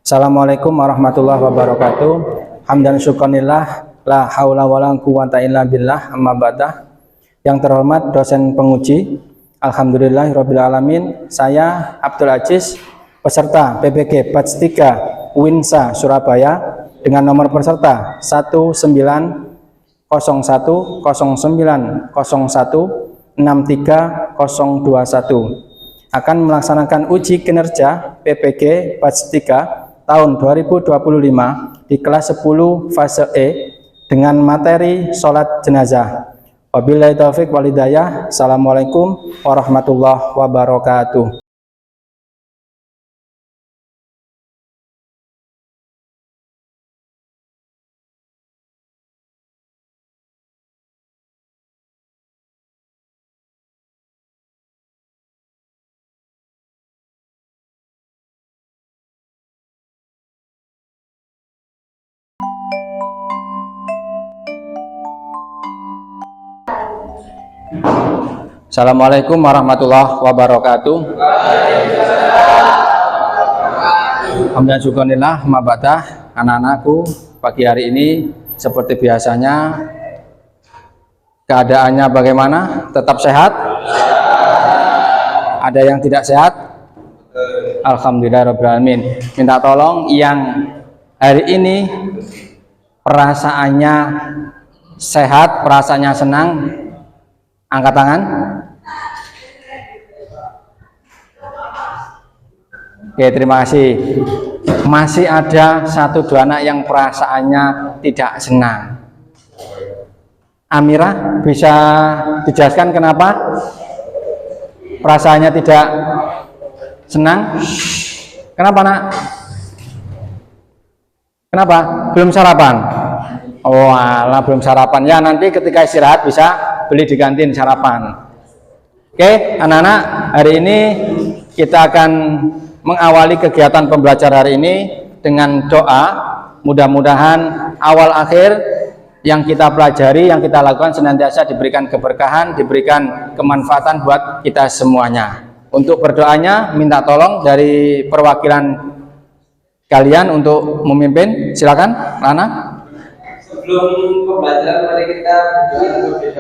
Assalamualaikum warahmatullahi wabarakatuh. Hamdan syukurillah, la haula wala quwata illa billah, amma ba'dah. Yang terhormat dosen penguji, alhamdulillahirabbil alamin. Saya Abdul Aziz, peserta PBG Batch 3 Winsa Surabaya dengan nomor peserta 19090163021 akan melaksanakan uji kinerja PPG Batch 3 tahun 2025 di kelas 10 fase E dengan materi sholat jenazah. Wabillahi taufik wal hidayah. Assalamualaikum warahmatullahi wabarakatuh. Assalamualaikum warahmatullahi wabarakatuh. Alhamdulillah syukurillah, mabadah. Anak-anakku, pagi hari ini seperti biasanya, keadaannya bagaimana? Tetap sehat? Ada yang tidak sehat? Alhamdulillah rabbil alamin. Minta tolong yang hari ini perasaannya sehat, perasaannya senang, angkat tangan. Oke, terima kasih. Masih ada 1-2 anak yang perasaannya tidak senang. Amira, bisa dijelaskan kenapa perasaannya tidak senang? Kenapa, nak? Kenapa? Belum sarapan? Oh alah, belum sarapan. Ya, nanti ketika istirahat bisa beli di kantin sarapan. Oke, anak-anak, hari ini kita akan mengawali kegiatan pembelajaran hari ini dengan doa. Mudah-mudahan awal akhir yang kita pelajari, yang kita lakukan senantiasa diberikan keberkahan, diberikan kemanfaatan buat kita semuanya. Untuk berdoanya, minta tolong dari perwakilan kalian untuk memimpin. Silakan, Lana. Sebelum pembelajaran, mari kita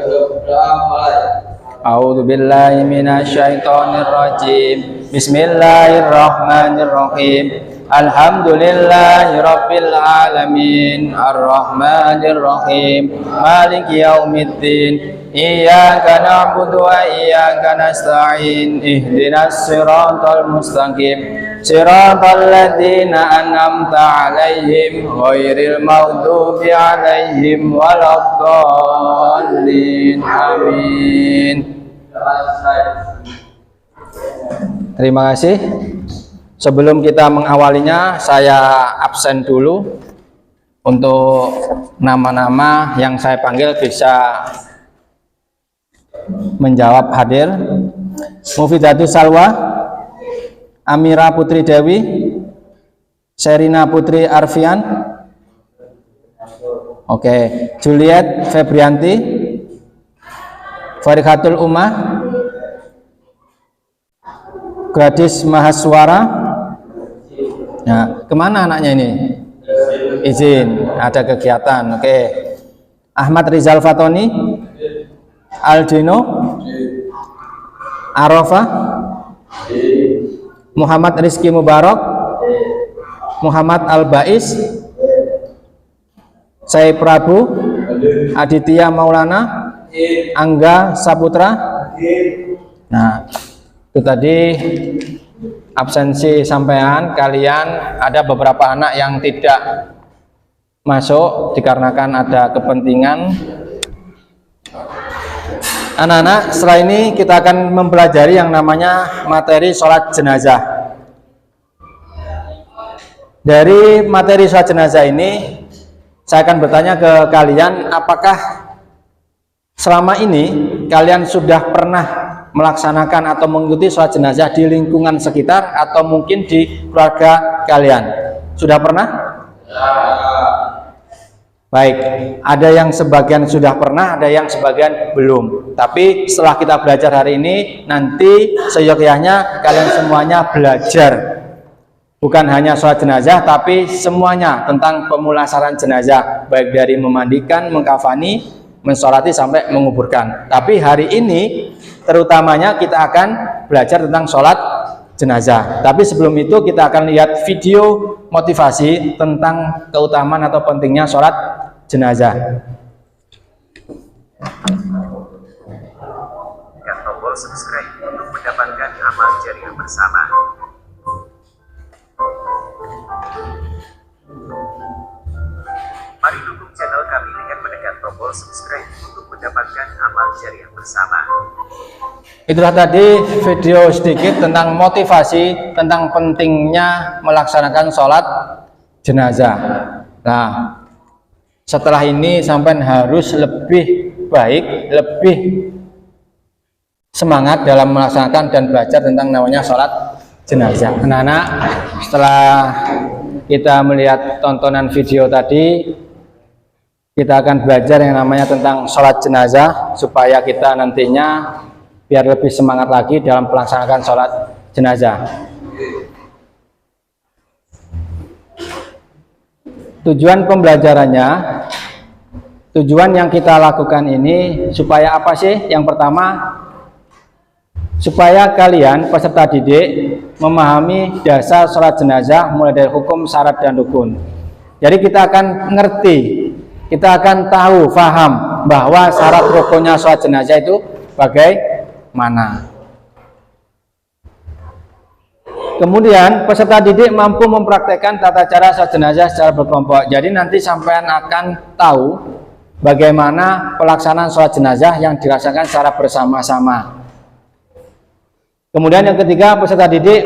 berdoa mulai. A'udzu billahi minasyaitonir rajim. Bismillahirrahmanirrahim. Alhamdulillahirabbil alamin, arrahmanir rahim, maliki yaumiddin. Iyyaka na'budu wa iyyaka nasta'in. Ihdinas siratal mustaqim, siratal ladzina an'amta 'alaihim ghairil maghdubi 'alaihim waladdallin. Amin. Terima kasih. Sebelum kita mengawalinya, saya absen dulu untuk nama-nama yang saya panggil bisa menjawab hadir. Mufidatu Salwa, Amira Putri Dewi, Serina Putri Arfian, oke, Juliet Febrianti, Farikatul Umah, Gladys Mahaswara. Nah, kemana anaknya ini? Izin, ada kegiatan. Oke. Ahmad Rizal Fatoni, Aldino, Arafah, Muhammad Rizky Mubarak, Muhammad Al-Bais, Saya Prabu, Aditya Maulana, Angga Saputra. Nah, itu tadi absensi sampean. Kalian ada beberapa anak yang tidak masuk dikarenakan ada kepentingan. Anak-anak, setelah ini kita akan mempelajari yang namanya materi sholat jenazah. Dari materi sholat jenazah ini, saya akan bertanya ke kalian, apakah selama ini kalian sudah pernah melaksanakan atau mengikuti sholat jenazah di lingkungan sekitar atau mungkin di keluarga kalian? Sudah pernah? Baik, ada yang sebagian sudah pernah, ada yang sebagian belum. Tapi setelah kita belajar hari ini, nanti seyogyanya kalian semuanya belajar bukan hanya sholat jenazah, tapi semuanya tentang pemulasaran jenazah, baik dari memandikan, mengkafani, mensolati sampai menguburkan. Tapi hari ini terutamanya kita akan belajar tentang sholat jenazah. Tapi sebelum itu kita akan lihat video motivasi tentang keutamaan atau pentingnya sholat jenazah. Tekan tombol subscribe untuk mendapatkan amal jariah bersama. Mari dukung channel kami dengan menekan tombol subscribe untuk mendapatkan amal jariah bersama. Itulah tadi video sedikit tentang motivasi, tentang pentingnya melaksanakan sholat jenazah. Nah, setelah ini sampai harus lebih baik, lebih semangat dalam melaksanakan dan belajar tentang namanya sholat jenazah. Anak-anak, setelah kita melihat tontonan video tadi, kita akan belajar yang namanya tentang sholat jenazah, supaya kita nantinya biar lebih semangat lagi dalam pelaksanaan sholat jenazah. Tujuan pembelajarannya, tujuan yang kita lakukan ini supaya apa sih? Yang pertama, supaya kalian peserta didik memahami dasar sholat jenazah mulai dari hukum, syarat, dan rukun. Jadi kita akan ngerti, kita akan tahu, paham bahwa syarat rukunnya sholat jenazah itu bagaimana. Kemudian peserta didik mampu mempraktekkan tata cara sholat jenazah secara berkelompok. Jadi nanti sampean akan tahu bagaimana pelaksanaan sholat jenazah yang dirasakan secara bersama-sama. Kemudian yang ketiga, peserta didik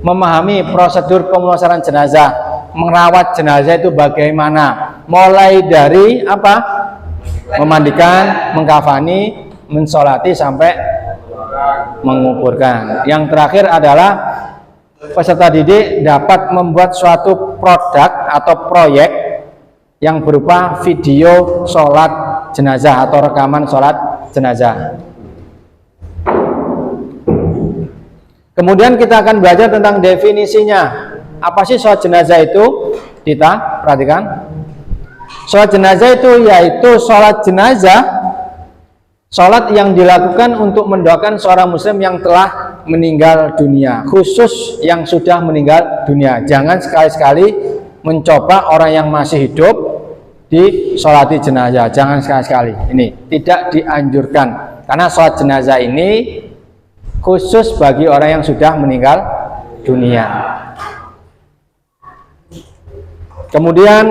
memahami prosedur pemulasaran jenazah, merawat jenazah itu bagaimana, mulai dari apa? Memandikan, mengkafani, mensolati sampai menguburkan. Yang terakhir adalah peserta didik dapat membuat suatu produk atau proyek yang berupa video sholat jenazah atau rekaman sholat jenazah. Kemudian kita akan belajar tentang definisinya. Apa sih sholat jenazah itu? Kita perhatikan. Sholat jenazah itu yaitu sholat jenazah, sholat yang dilakukan untuk mendoakan seorang muslim yang telah meninggal dunia, khusus yang sudah meninggal dunia. Jangan sekali-sekali mencoba orang yang masih hidup disolati jenazah. Jangan sekali-sekali. Ini tidak dianjurkan, karena sholat jenazah ini khusus bagi orang yang sudah meninggal dunia. Kemudian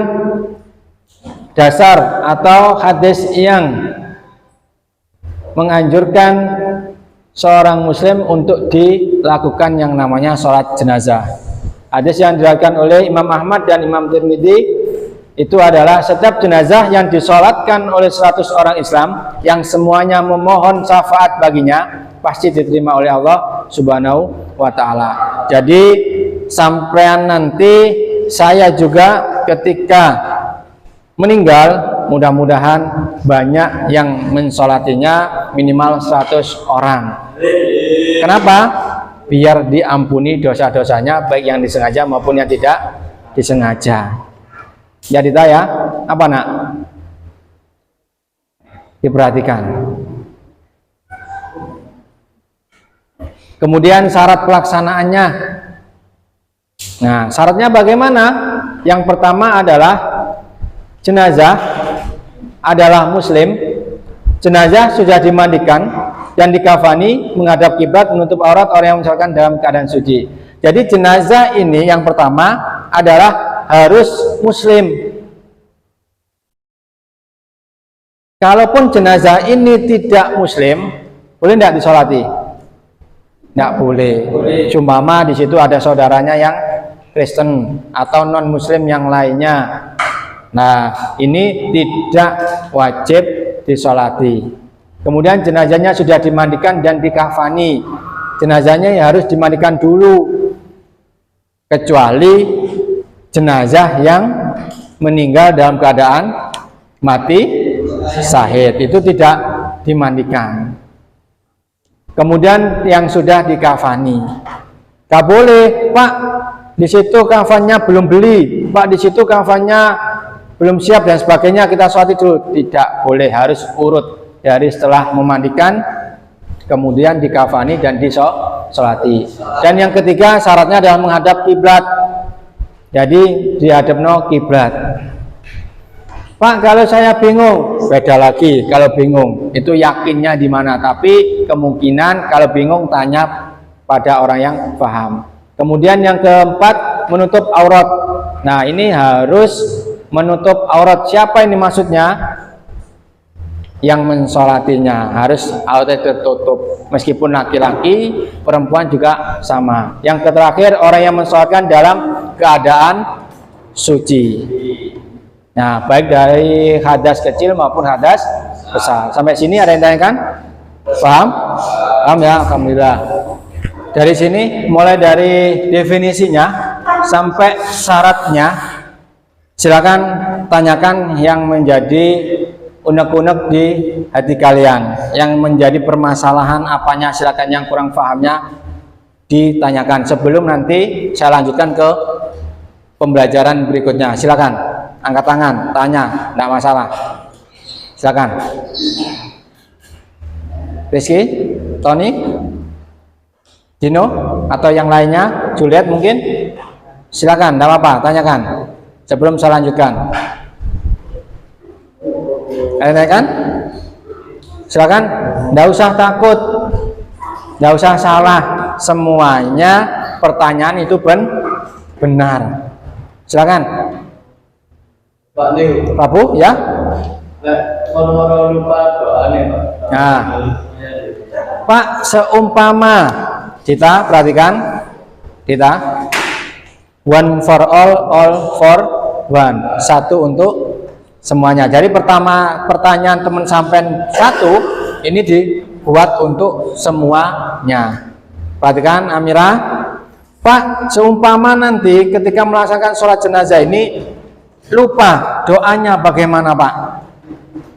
dasar atau hadis yang menganjurkan seorang muslim untuk dilakukan yang namanya sholat jenazah. Hadis yang diriwayatkan oleh Imam Ahmad dan Imam Tirmidzi itu adalah setiap jenazah yang disolatkan oleh 100 orang Islam yang semuanya memohon syafaat baginya pasti diterima oleh Allah Subhanahu wa ta'ala. Jadi sampean nanti, saya juga ketika meninggal, mudah-mudahan banyak yang mensolatinya, minimal 100 orang. Kenapa? Biar diampuni dosa-dosanya, baik yang disengaja maupun yang tidak disengaja. Jadi ya, apa nak? Diperhatikan. Kemudian syarat pelaksanaannya. Nah, syaratnya bagaimana? Yang pertama adalah jenazah adalah muslim, jenazah sudah dimandikan dan dikafani, menghadap kiblat, menutup aurat orang yang mensolatkan dalam keadaan suci. Jadi jenazah ini yang pertama adalah harus muslim. Kalaupun jenazah ini tidak muslim, boleh tidak disolati? Tidak boleh. Cumpama di situ ada saudaranya yang Kristen atau non muslim yang lainnya. Nah, ini tidak wajib disolati. Kemudian jenazahnya sudah dimandikan dan dikafani. Jenazahnya ya harus dimandikan dulu. Kecuali jenazah yang meninggal dalam keadaan mati syahid, itu tidak dimandikan. Kemudian yang sudah dikafani, tak boleh, Pak, di situ kafannya belum beli, Pak di situ kafannya belum siap dan sebagainya, kita sholati dulu. Tidak boleh, harus urut dari setelah memandikan, kemudian dikafani dan disolati. Dan yang ketiga syaratnya adalah menghadap kiblat. Jadi dihadapno kiblat. Pak kalau saya bingung, beda lagi. Kalau bingung itu yakinnya di mana, tapi kemungkinan kalau bingung tanya pada orang yang paham. Kemudian yang keempat, menutup aurat. Nah ini harus menutup aurat. Siapa ini maksudnya? Yang mensolatinya harus auratnya tertutup, meskipun laki-laki, perempuan juga sama. Yang terakhir, orang yang mensolatkan dalam keadaan suci. Nah, baik dari hadas kecil maupun hadas besar. Sampai sini ada yang tanyakan? Paham? Paham ya, alhamdulillah. Dari sini, mulai dari definisinya sampai syaratnya, silakan tanyakan yang menjadi unek-unek di hati kalian, yang menjadi permasalahan apanya, silakan. Yang kurang pahamnya ditanyakan sebelum nanti saya lanjutkan ke pembelajaran berikutnya. Silakan angkat tangan, tanya, tidak masalah. Silakan. Rizky, Tony, Dino, atau yang lainnya, Juliet mungkin. Silakan, tidak apa-apa, tanyakan sebelum saya lanjutkan. Kan? Silakan, tidak usah takut, tidak usah salah, semuanya pertanyaan itu benar. Silakan. Pak Nih, Prabu ya. Orang-orang lupa doanya Pak. Nah, Pak, seumpama kita perhatikan, kita one for all for one, satu untuk semuanya. Jadi pertanyaan teman sampean satu ini dibuat untuk semuanya. Perhatikan Amira, Pak, seumpama nanti ketika melaksanakan sholat jenazah ini lupa doanya bagaimana Pak?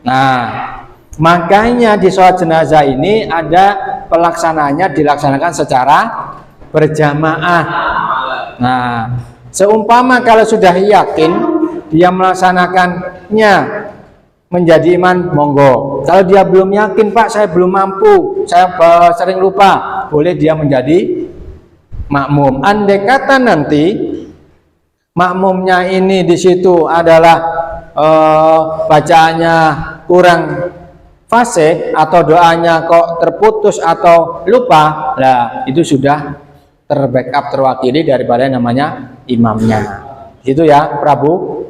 Nah, makanya di sholat jenazah ini ada pelaksanaannya dilaksanakan secara berjamaah. Nah, seumpama kalau sudah yakin dia melaksanakannya menjadi iman, monggo. Kalau dia belum yakin, Pak saya belum mampu, saya sering lupa, boleh dia menjadi makmum. Andai kata nanti makmumnya ini di situ adalah bacaannya kurang fasih atau doanya kok terputus atau lupa, lah itu sudah terbackup, terwakili daripada namanya imamnya. Itu ya Prabu.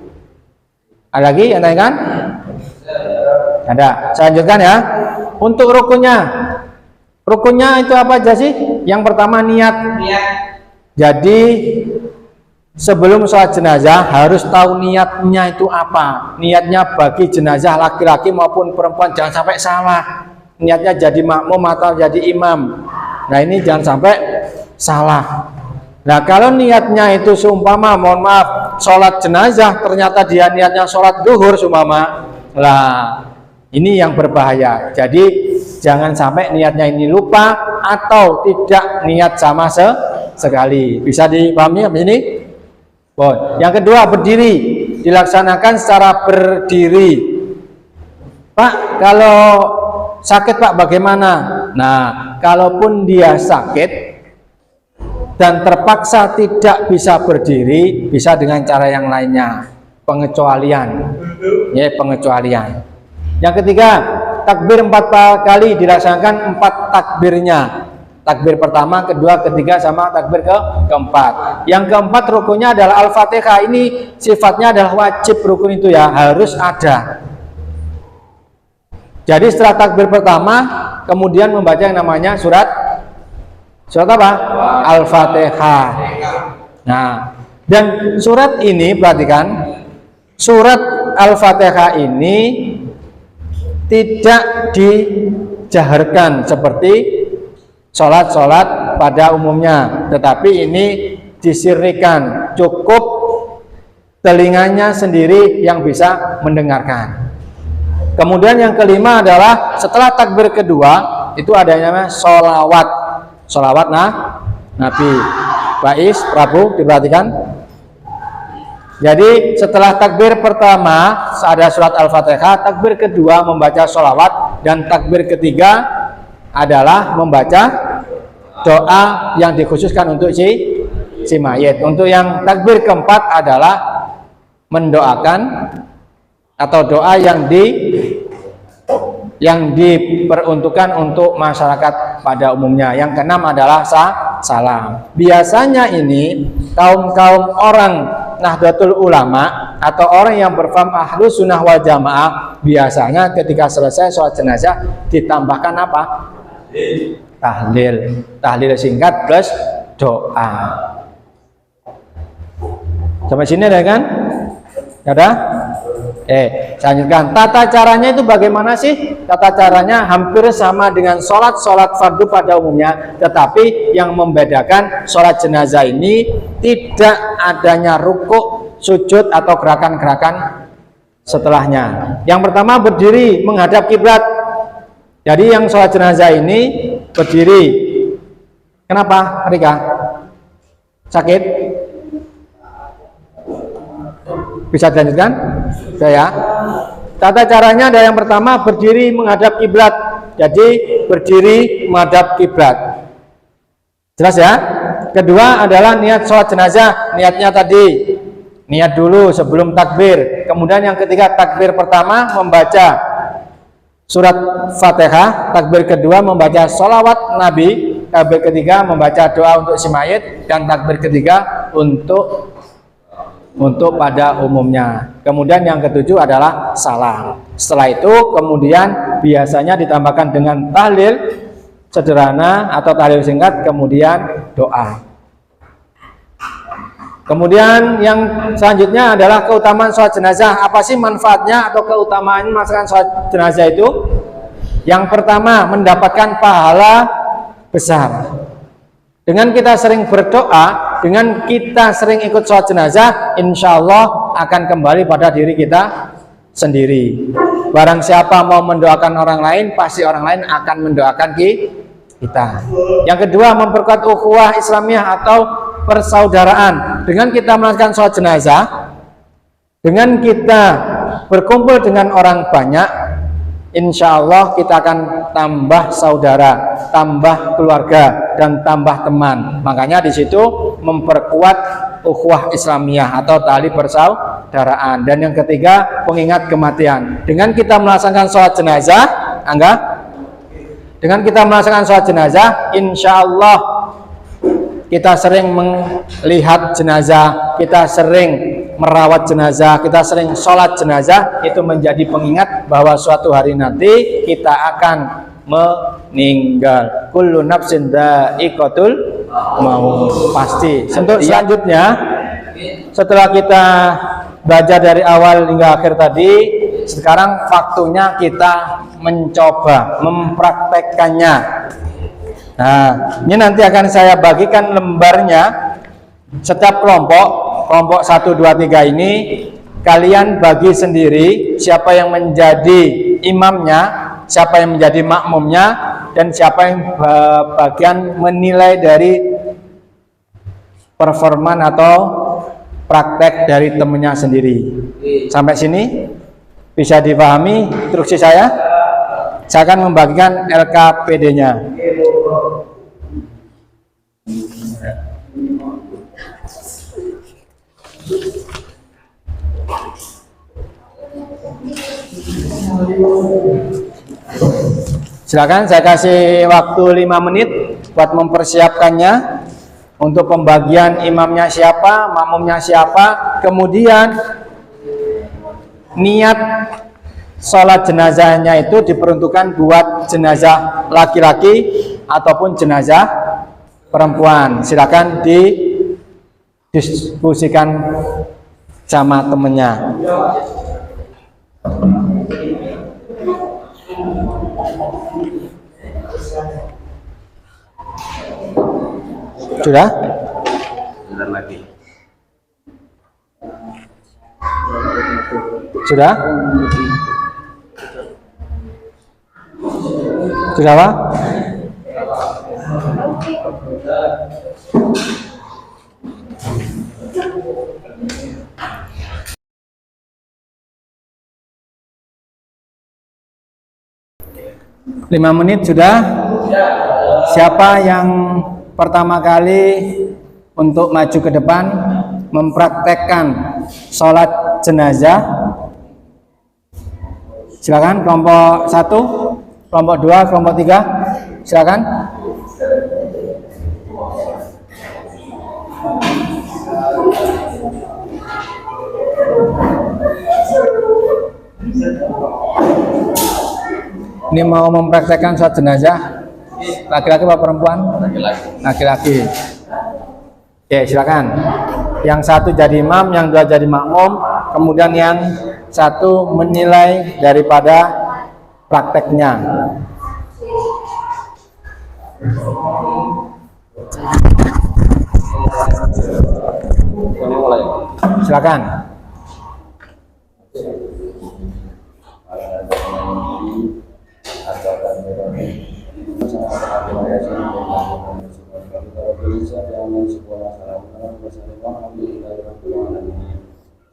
Ada lagi yang tanyakan? Ada. Saya lanjutkan ya. Untuk rukunnya, rukunnya itu apa aja sih? Yang pertama niat. Jadi sebelum sholat jenazah harus tahu niatnya itu apa. Niatnya bagi jenazah laki-laki maupun perempuan, jangan sampai salah. Niatnya jadi makmum atau jadi imam. Nah ini jangan sampai salah. Nah kalau niatnya itu seumpama, mohon maaf, sholat jenazah ternyata dia niatnya sholat duhur seumpama, lah ini yang berbahaya. Jadi jangan sampai niatnya ini lupa atau tidak niat sama sekali. Bisa dipahami apa ini? Bon. Yang kedua, berdiri, dilaksanakan secara berdiri. Pak, kalau sakit Pak bagaimana? Nah, kalaupun dia sakit dan terpaksa tidak bisa berdiri, bisa dengan cara yang lainnya, pengecualian. Ya, pengecualian. Yang ketiga, takbir 4 kali, dilaksanakan 4 takbirnya. Takbir pertama, kedua, ketiga, sama takbir keempat. Yang keempat rukunnya adalah Al-Fatihah. Ini sifatnya adalah wajib, rukun itu ya, harus ada. Jadi setelah takbir pertama, kemudian membaca yang namanya surat apa? Al-Fatihah. Nah, dan surat ini perhatikan, surat Al-Fatihah ini tidak dijaharkan seperti sholat-sholat pada umumnya, tetapi ini disirrikan, cukup telinganya sendiri yang bisa mendengarkan. Kemudian yang kelima adalah setelah takbir kedua itu ada yang namanya sholawat Nabi. Bais, Prabu, diperhatikan. Jadi setelah takbir pertama ada surat Al-Fatihah, takbir kedua membaca sholawat, dan takbir ketiga adalah membaca doa yang dikhususkan untuk si mayit. Untuk yang takbir keempat adalah mendoakan atau doa yang diperuntukkan untuk masyarakat pada umumnya. Yang keenam adalah salam. Biasanya ini kaum orang Nahdlatul Ulama atau orang yang berfaham Ahlus Sunnah wal Jamaah biasanya ketika selesai sholat jenazah ditambahkan apa? Tahlil singkat plus doa. Sampai sini ada kan? Ada? Saya lanjutkan. Tata caranya itu bagaimana sih? Tata caranya hampir sama dengan sholat fardu pada umumnya, tetapi yang membedakan sholat jenazah ini tidak adanya rukuk, sujud atau gerakan-gerakan setelahnya. Yang pertama berdiri menghadap kiblat. Jadi yang sholat jenazah ini berdiri. Kenapa, Rika? Sakit? Bisa dilanjutkan? Saya. Tata caranya ada yang pertama berdiri menghadap kiblat. Jadi berdiri menghadap kiblat. Jelas ya? Kedua adalah niat sholat jenazah. Niatnya tadi niat dulu sebelum takbir. Kemudian yang ketiga takbir pertama membaca surat Fatihah. Takbir kedua membaca sholawat Nabi. Takbir ketiga membaca doa untuk si mayit. Dan takbir ketiga untuk pada umumnya. Kemudian yang ketujuh adalah salam. Setelah itu kemudian biasanya ditambahkan dengan tahlil sederhana atau tahlil singkat, kemudian doa. Kemudian yang selanjutnya adalah keutamaan sholat jenazah. Apa sih manfaatnya atau keutamaan melaksanakan sholat jenazah itu? Yang pertama, mendapatkan pahala besar. Dengan kita sering berdoa, dengan kita sering ikut sholat jenazah, insya Allah akan kembali pada diri kita sendiri. Barang siapa mau mendoakan orang lain, pasti orang lain akan mendoakan kita. Yang kedua, memperkuat ukhuwah Islamiyah atau persaudaraan. Dengan kita melakukan sholat jenazah, dengan kita berkumpul dengan orang banyak, insya Allah kita akan tambah saudara, tambah keluarga, dan tambah teman. Makanya di situ memperkuat ukhuwah Islamiyah atau tali persaudaraan. Dan yang ketiga, pengingat kematian. Dengan kita melaksanakan sholat jenazah, dengan kita melaksanakan sholat jenazah, insya Allah kita sering melihat jenazah, kita sering merawat jenazah, kita sering sholat jenazah, itu menjadi pengingat bahwa suatu hari nanti kita akan meninggal. Kullu nafsin dha'iqatul maut, pasti. Untuk selanjutnya, setelah kita baca dari awal hingga akhir tadi, sekarang waktunya kita mencoba mempraktekkannya. Nah, ini nanti akan saya bagikan lembarnya. Setiap kelompok 1, 2, 3 ini kalian bagi sendiri siapa yang menjadi imamnya, siapa yang menjadi makmumnya, dan siapa yang bagian menilai dari performan atau praktek dari temennya sendiri. Sampai sini bisa dipahami instruksi saya? Saya akan membagikan LKPD-nya. Silakan, saya kasih waktu 5 menit buat mempersiapkannya. Untuk pembagian imamnya siapa, makmumnya siapa, kemudian niat sholat jenazahnya itu diperuntukkan buat jenazah laki-laki ataupun jenazah perempuan. Silakan didiskusikan sama temennya. Sudah? Lagi. Sudah? Sudah, Pak? Lima menit sudah. Siapa yang pertama kali untuk maju ke depan mempraktekkan sholat jenazah? Silakan, kelompok 1, kelompok 2, kelompok 3. Silakan. Ini mau mempraktekkan sholat jenazah, laki-laki atau perempuan? Laki-laki. Oke, silakan. Yang satu jadi imam, yang dua jadi makmum, kemudian yang satu menilai daripada prakteknya. Silakan.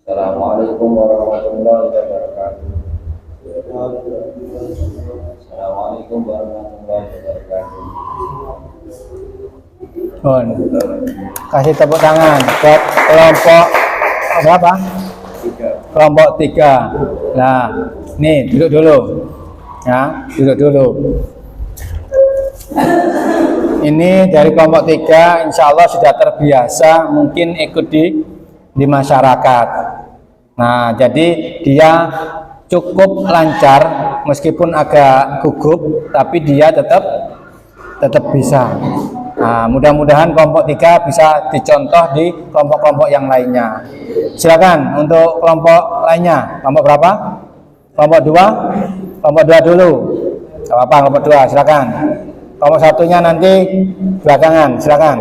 Assalamualaikum warahmatullahi wabarakatuh. Assalamualaikum warahmatullahi wabarakatuh. Kasih tepuk tangan buat kelompok berapa? Kelompok 3. Nah, nih duduk dulu. Ya, duduk dulu. Ini dari kelompok 3, insya Allah sudah terbiasa mungkin ikut di masyarakat. Nah, jadi dia cukup lancar meskipun agak gugup, tapi dia tetap bisa. Nah, mudah-mudahan kelompok 3 bisa dicontoh di kelompok-kelompok yang lainnya. Silakan untuk kelompok lainnya. Kelompok berapa? Kelompok 2? Kelompok 2 dulu. Gak apa-apa, kelompok 2, silakan. Kelompok satunya nanti belakangan, silakan.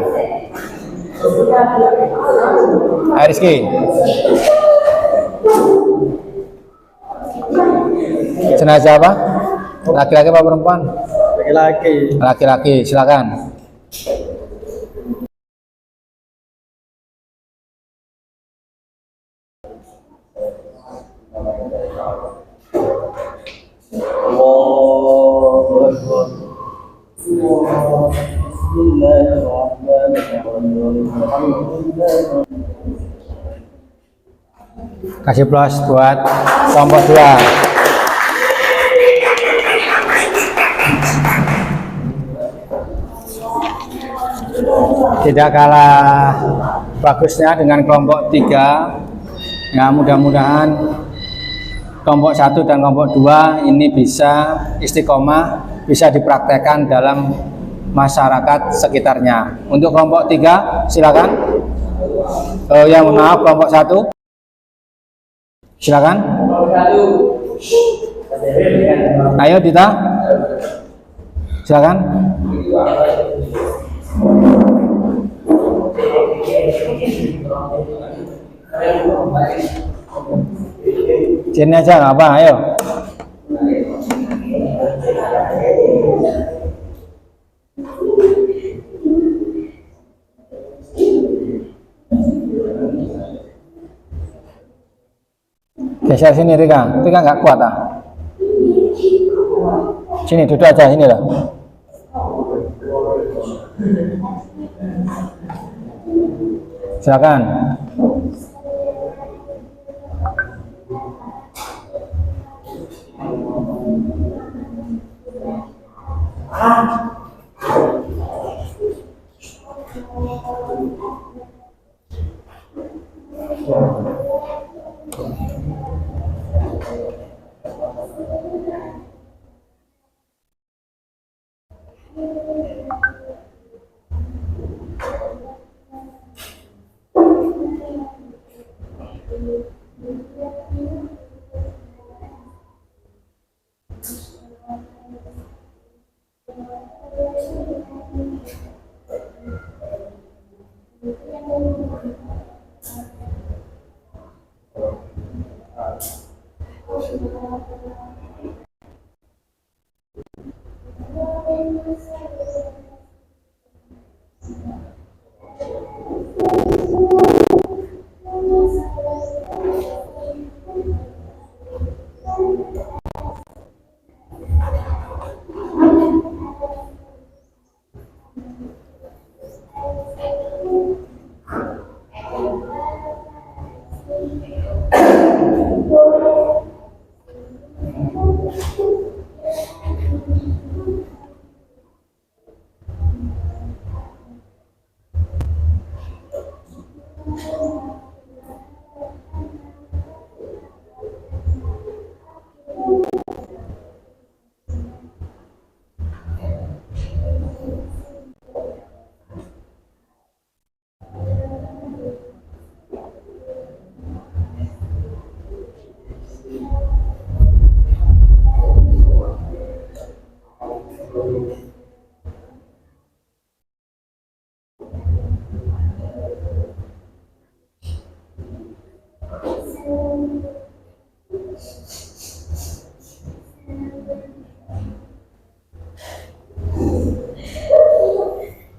Ayo Rizky. Jenazah apa? Laki-laki apa perempuan? Laki-laki. Laki-laki, silakan. Allahu Akbar. Bismillahirrahmanirrahim. Kasih plus buat kelompok 2. Tidak kalah bagusnya dengan kelompok 3. Ya, mudah-mudahan kelompok 1 dan kelompok 2 ini bisa istiqomah, bisa dipraktekkan dalam masyarakat sekitarnya. Untuk kelompok 3 silakan. Oh ya, mohon maaf, kelompok 1 silakan. Ayo Dita, silakan. Sini aja nggak apa, ayo. Geser sini Rika, Rika nggak kuat ah. Sini duduk aja, ini loh. Silakan.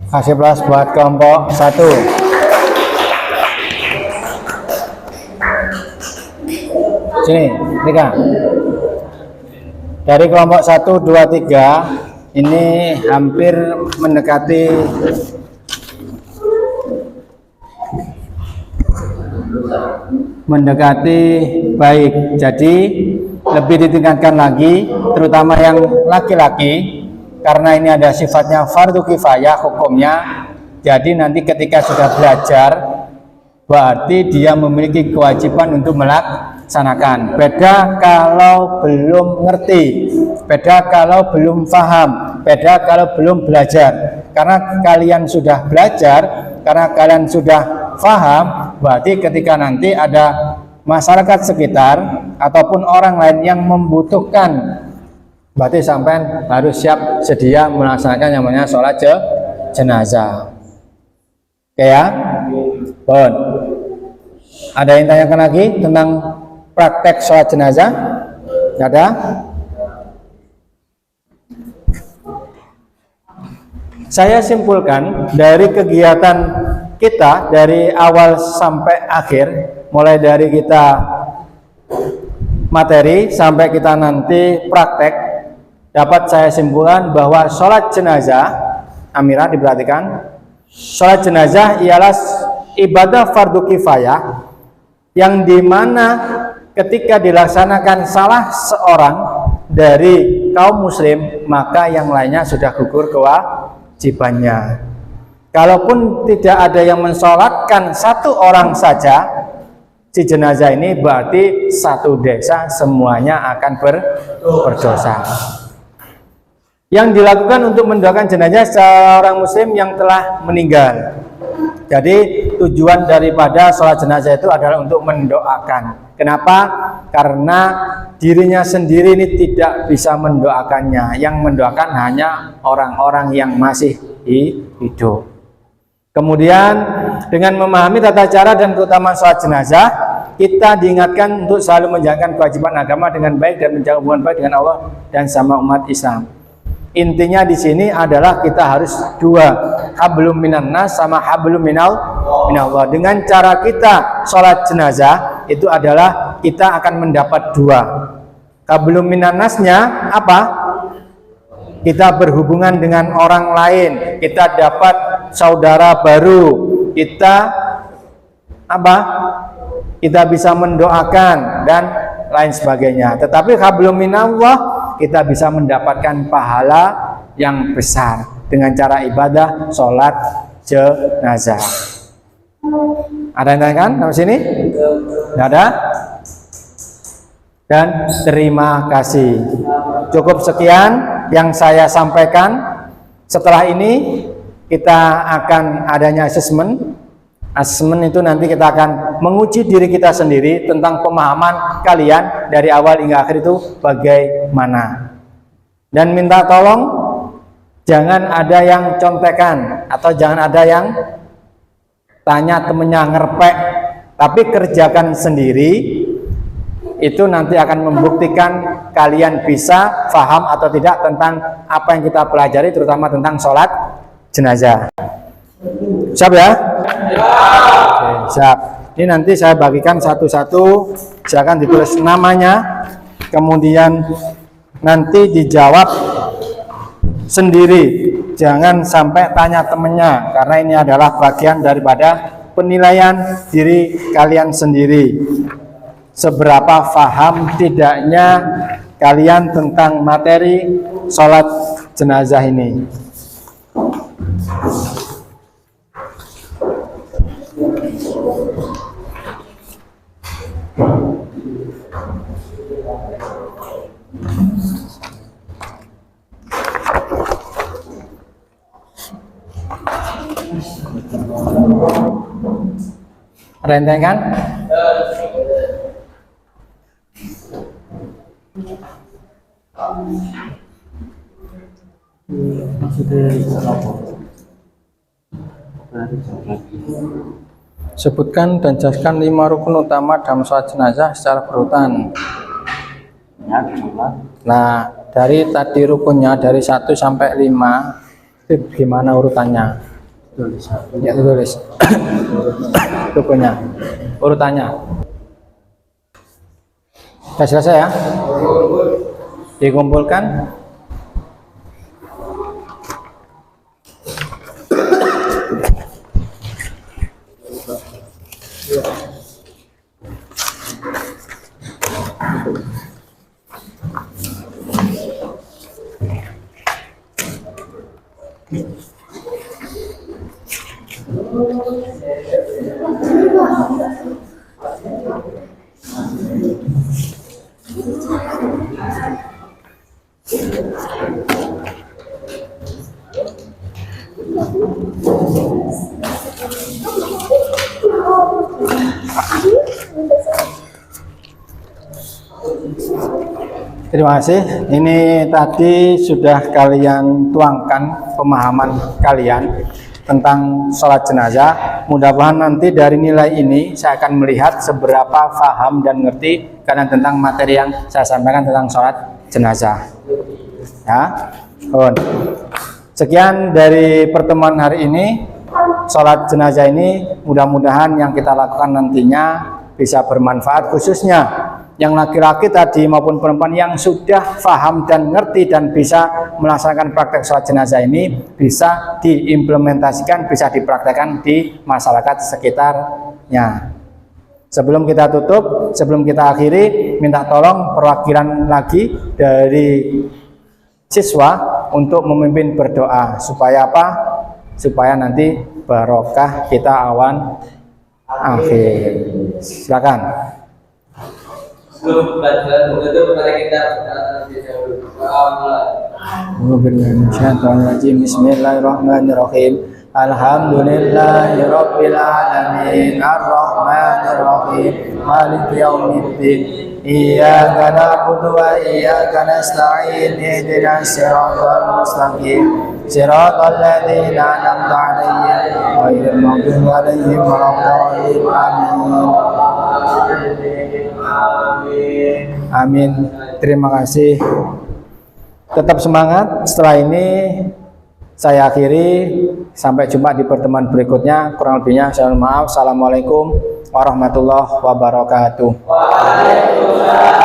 Kasih plus buat kelompok 1. Sini, Rika. Dari kelompok 1, 2, 3 ini hampir mendekati baik. Jadi lebih ditingkatkan lagi, terutama yang laki-laki, karena ini ada sifatnya fardu kifayah hukumnya. Jadi nanti ketika sudah belajar, berarti dia memiliki kewajiban untuk melaksanakan. Beda kalau belum ngerti, beda kalau belum paham, beda kalau belum belajar. Karena kalian sudah belajar, karena kalian sudah paham, berarti ketika nanti ada masyarakat sekitar ataupun orang lain yang membutuhkan, berarti sampai harus siap sedia melaksanakan yang namanya sholat jenazah. Oke ya? Bon. Ada yang tanyakan lagi tentang praktek sholat jenazah? Tidak ada? Saya simpulkan dari kegiatan kita dari awal sampai akhir, mulai dari kita materi sampai kita nanti praktek, dapat saya simpulkan bahwa sholat jenazah, Amira diperhatikan, sholat jenazah ialah ibadah fardu kifayah yang dimana ketika dilaksanakan salah seorang dari kaum muslim, maka yang lainnya sudah gugur kewajibannya. Kalaupun tidak ada yang mensolatkan satu orang saja si jenazah ini, berarti satu desa semuanya akan berdosa. Yang dilakukan untuk mendoakan jenazah seorang muslim yang telah meninggal. Jadi tujuan daripada sholat jenazah itu adalah untuk mendoakan. Kenapa? Karena dirinya sendiri ini tidak bisa mendoakannya. Yang mendoakan hanya orang-orang yang masih hidup. Kemudian dengan memahami tata cara dan keutamaan sholat jenazah, kita diingatkan untuk selalu menjalankan kewajiban agama dengan baik dan menjaga hubungan baik dengan Allah dan sama umat Islam. Intinya di sini adalah kita harus dua, hablum minan nas sama hablum minallah. Dengan cara kita sholat jenazah itu adalah kita akan mendapat dua. Hablum minan nasnya apa? Kita berhubungan dengan orang lain, kita dapat saudara baru, kita apa? Kita bisa mendoakan dan lain sebagainya. Tetapi hablum minallah, kita bisa mendapatkan pahala yang besar dengan cara ibadah sholat jenazah. Ada yang tanyakan sampai sini? Tidak ada? Dan terima kasih. Cukup sekian yang saya sampaikan. Setelah ini kita akan adanya asesmen. Asesmen itu nanti kita akan menguji diri kita sendiri tentang pemahaman kalian dari awal hingga akhir itu bagaimana. Dan minta tolong jangan ada yang contekan atau jangan ada yang tanya temennya ngerpek, tapi kerjakan sendiri. Itu nanti akan membuktikan kalian bisa paham atau tidak tentang apa yang kita pelajari, terutama tentang sholat jenazah. Siap ya? Oke, siap. Ini nanti saya bagikan satu-satu, silakan ditulis namanya, kemudian nanti dijawab sendiri, jangan sampai tanya temennya, karena ini adalah bagian daripada penilaian diri kalian sendiri. Seberapa paham tidaknya kalian tentang materi sholat jenazah ini. Ada yang tanya kan? Sebutkan dan jelaskan 5 rukun utama dalam sholat jenazah secara berurutan. Nah, dari tadi rukunnya dari 1 sampai 5 itu gimana urutannya? Ya, tulis. Rukunnya, urutannya. Sudah selesai ya? Dikumpulkan. Terima kasih. Ini tadi sudah kalian tuangkan pemahaman kalian tentang sholat jenazah. Mudah-mudahan nanti dari nilai ini saya akan melihat seberapa paham dan ngerti kalian tentang materi yang saya sampaikan tentang sholat jenazah. Ya, sekian dari pertemuan hari ini. Sholat jenazah ini mudah-mudahan yang kita lakukan nantinya bisa bermanfaat, khususnya yang laki-laki tadi maupun perempuan yang sudah paham dan ngerti dan bisa melaksanakan praktek sholat jenazah ini bisa diimplementasikan, bisa dipraktekkan di masyarakat sekitarnya. Sebelum kita tutup, sebelum kita akhiri, minta tolong perwakilan lagi dari siswa untuk memimpin berdoa. Supaya apa? Supaya nanti barokah kita awan akhir. Silakan. Sebelum pelajaran menutup, mari kita Bismillahirrahmanirrahim. Alhamdulillahirabbil alamin arrahmanirrahim maliki yaumiddin iyyaka na'budu wa iyyaka nasta'in ihdinas siratal mustaqim siratal ladzina an'amta 'alaihim ghairil maghdubi 'alaihim waladdallin amin. Terima kasih. Tetap semangat. Setelah ini saya akhiri. Sampai jumpa di pertemuan berikutnya. Kurang lebihnya saya mohon maaf. Assalamualaikum warahmatullahi wabarakatuh. Waalaikumsalam.